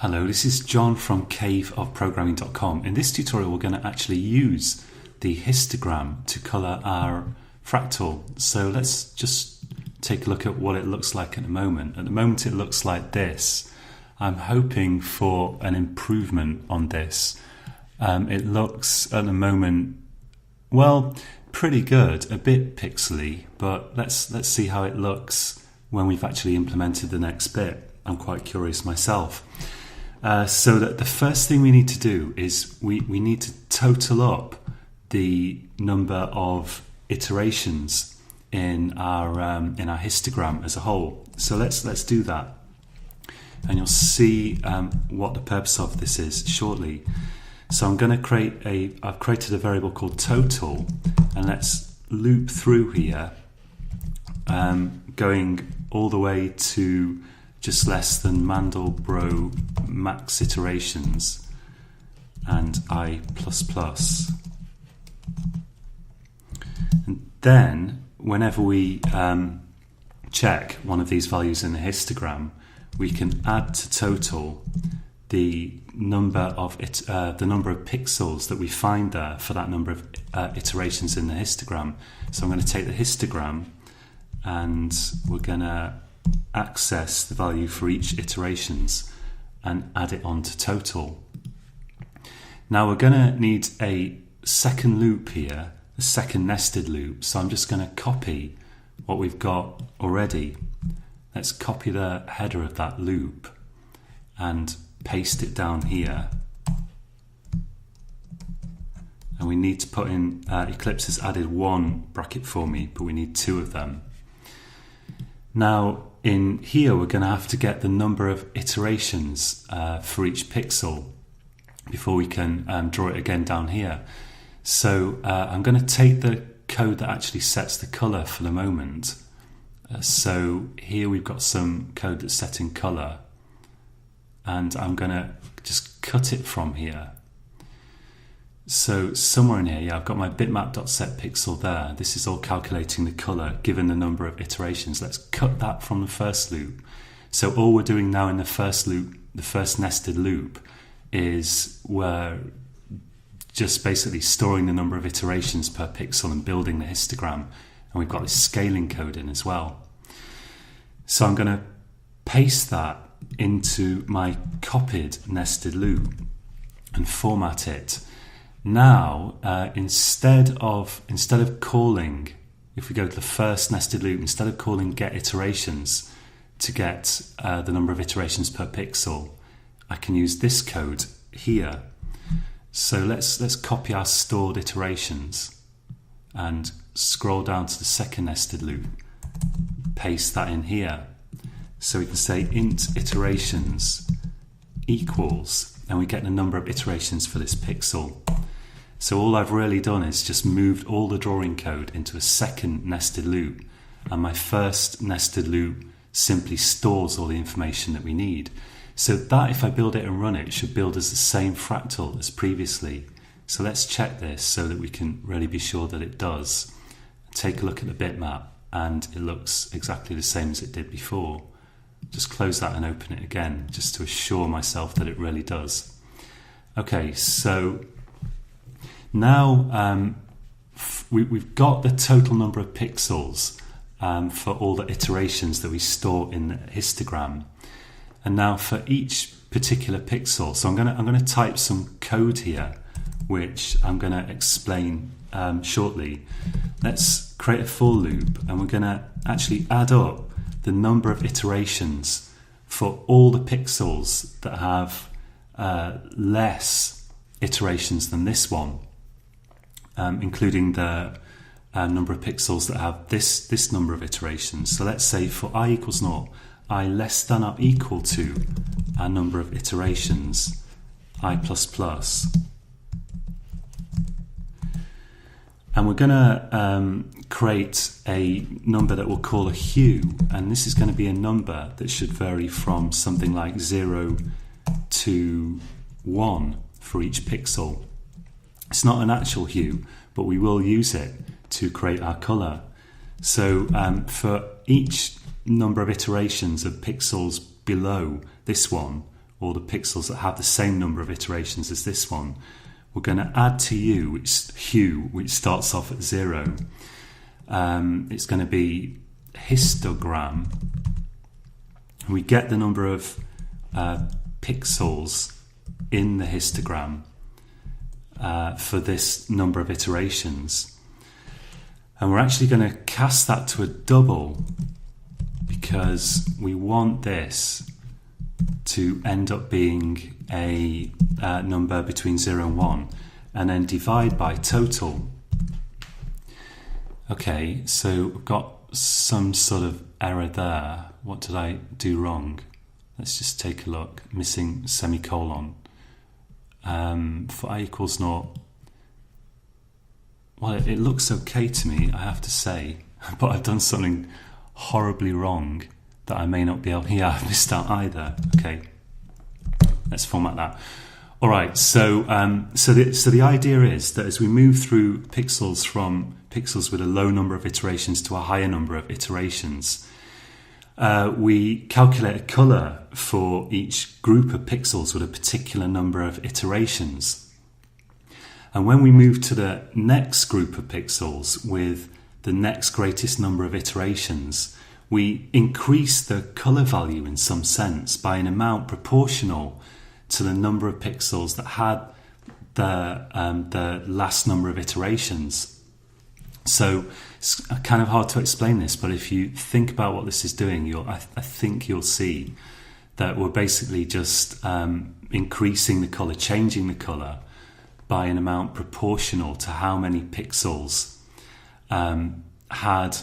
Hello, this is John from caveofprogramming.com. In this tutorial we're going to actually use the histogram to colour our fractal. So let's just take a look at what it looks like at the moment. At the moment it looks like this. I'm hoping for an improvement on this. It looks at the moment, well, pretty good, a bit pixely, but let's see how it looks when we've actually implemented the next bit. I'm quite curious myself. So that the first thing we need to do is we need to total up the number of iterations in our histogram as a whole. So let's do that, and you'll see what the purpose of this is shortly. So I'm going to I've created a variable called total, and let's loop through here, going all the way to just less than Mandelbrot max iterations and I++. And then whenever we check one of these values in the histogram, we can add to total the number of pixels that we find there for that number of iterations in the histogram. So I'm going to take the histogram and we're going to access the value for each iterations and add it on to total. Now we're going to need a second loop here, a second nested loop. So I'm just going to copy what we've got already. Let's copy the header of that loop and paste it down here. And we need to put in, Eclipse has added one bracket for me, but we need two of them. Now in here we're going to have to get the number of iterations for each pixel before we can draw it again down here. So I'm going to take the code that actually sets the colour for the moment. So here we've got some code that's set in colour, and I'm going to just cut it from here. So somewhere in here, yeah, I've got my bitmap.setPixel there. This is all calculating the colour given the number of iterations. Let's cut that from the first loop. So all we're doing now in the first loop, the first nested loop, is we're just basically storing the number of iterations per pixel and building the histogram. And we've got this scaling code in as well. So I'm going to paste that into my copied nested loop and format it. Now, instead of calling, if we go to the first nested loop, instead of calling get iterations to get the number of iterations per pixel, I can use this code here. So let's copy our stored iterations and scroll down to the second nested loop, paste that in here. So we can say int iterations equals, and we get the number of iterations for this pixel. So all I've really done is just moved all the drawing code into a second nested loop, and my first nested loop simply stores all the information that we need. So that, if I build it and run it, should build as the same fractal as previously. So let's check this so that we can really be sure that it does. Take a look at the bitmap, and it looks exactly the same as it did before. Just close that and open it again, just to assure myself that it really does. Okay, so now we've got the total number of pixels for all the iterations that we store in the histogram. And now for each particular pixel, so I'm going to type some code here, which I'm going to explain shortly. Let's create a for loop, and we're going to actually add up the number of iterations for all the pixels that have less iterations than this one, including the number of pixels that have this number of iterations. So let's say for I equals 0, I less than or equal to our number of iterations, I++. And we're going to create a number that we'll call a hue, and this is going to be a number that should vary from something like 0 to 1 for each pixel. It's not an actual hue, but we will use it to create our colour. So for each number of iterations of pixels below this one, or the pixels that have the same number of iterations as this one, we're going to add to hue, which starts off at 0. It's going to be histogram. We get the number of pixels in the histogram for this number of iterations. And we're actually going to cast that to a double because we want this to end up being a number between 0 and 1, and then divide by total. Okay, so we've got some sort of error there. What did I do wrong? Let's just take a look. Missing semicolon. For I equals 0. Well, it looks okay to me, I have to say, but I've done something horribly wrong that I may not be able. Yeah, I've missed out either. Okay, let's format that. All right. So the idea is that as we move through pixels from pixels with a low number of iterations to a higher number of iterations, we calculate a color for each group of pixels with a particular number of iterations. And when we move to the next group of pixels with the next greatest number of iterations, we increase the color value in some sense by an amount proportional to the number of pixels that had the last number of iterations. So it's kind of hard to explain this, but if you think about what this is doing, I think you'll see that we're basically just increasing the color, changing the color by an amount proportional to how many pixels had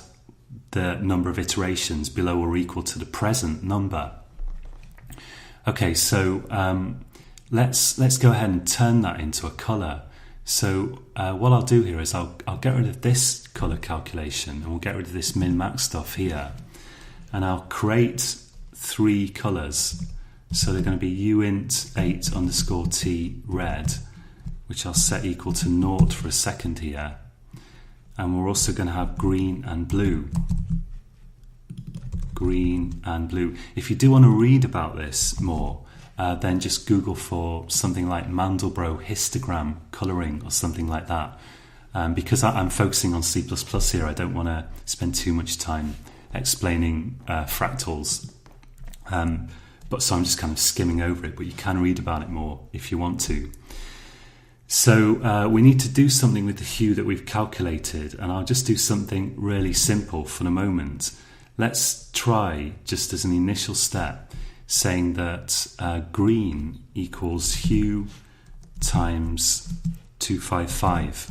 the number of iterations below or equal to the present number. Okay, so let's go ahead and turn that into a color. So what I'll do here is I'll get rid of this color calculation, and we'll get rid of this min-max stuff here, and I'll create 3 colors. So they're going to be uint8 underscore t red, which I'll set equal to 0 for a second here. And we're also going to have green and blue. Green and blue. If you do want to read about this more, then just Google for something like Mandelbrot histogram colouring or something like that. Because I'm focusing on C++ here, I don't want to spend too much time explaining fractals. So I'm just kind of skimming over it, but you can read about it more if you want to. So we need to do something with the hue that we've calculated, and I'll just do something really simple for the moment. Let's try, just as an initial step, saying that green equals hue times 255.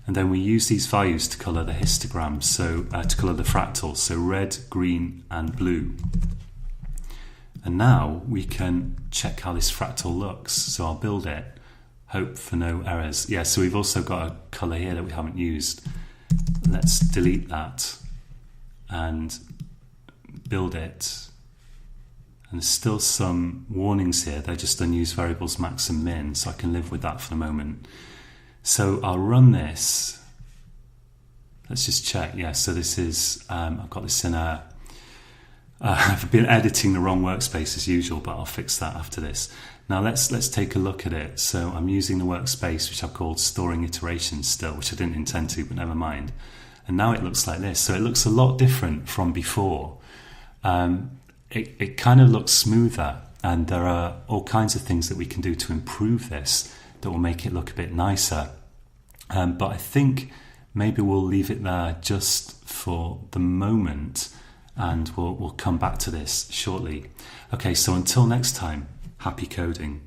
And then we use these values to colour the histogram, so to colour the fractals, so red, green and blue. And now we can check how this fractal looks. So I'll build it, hope for no errors. Yeah, so we've also got a colour here that we haven't used. Let's delete that and build it. And there's still some warnings here. They're just unused variables max and min, so I can live with that for the moment. So I'll run this. Let's just check. Yeah, so this is, I've got this in a, I've been editing the wrong workspace as usual, but I'll fix that after this. Now let's take a look at it. So I'm using the workspace, which I've called storing iterations still, which I didn't intend to, but never mind. And now it looks like this. So it looks a lot different from before. It kind of looks smoother, and there are all kinds of things that we can do to improve this that will make it look a bit nicer. But I think maybe we'll leave it there just for the moment, and we'll come back to this shortly. Okay, so until next time, happy coding.